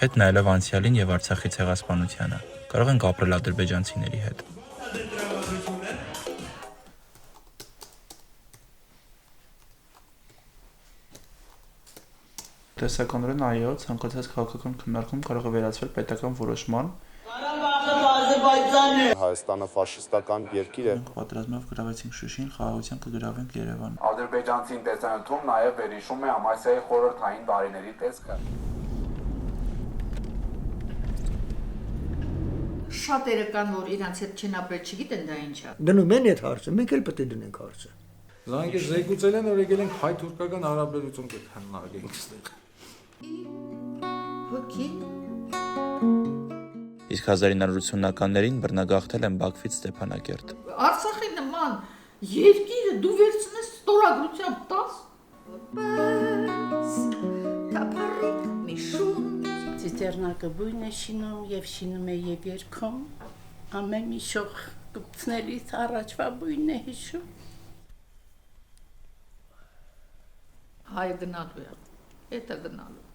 հետ նայելով անցյալին եւ Արցախի ցեղասպանությանը, կարող ենք ապրել ադրբեջանցիների հետ։ Տեսականորեն այո, ցանկացած քաղաքական քննարկում կարող է վերածվել պետական որոշման։ Հայաստանը ֆաշիստական երկիր է։ Պատերազմով գրավեցինք Շուշին, խաղաղության կգրավենք Երևան։ Ադրբեջանցին տեսանյութում նաև վերհիշում է Ամասիայի խորհրդային տարիների տեսքը։ Շատերը կան, որ իրանց հետ չեն ապրել, չգիտեն դա ինչ է։ Դնում են այդ հարցը, մենք էլ պետք է դնենք հարցը։ Զանգը զեկուցել են, որ եկել ենք հայ-թուրքական հարաբերություն կհննարկենք այստեղ։ Հոգի։ Իսկ 1980-ականներին բռնագաղթել են Բաքվից Ստեփանակերտ։ Արցախի նման երկիրը դու վերցնես ստորագրությամբ 10։ Թափառիկ մի շուն։ Ծիծեռնակը բույն է շինում եւ շինում է եւ երգում։ Ամեն մի շող կպցնելիս առաջվա բույնն է հիշում։ Հայը գնալու է, հետը գնալու։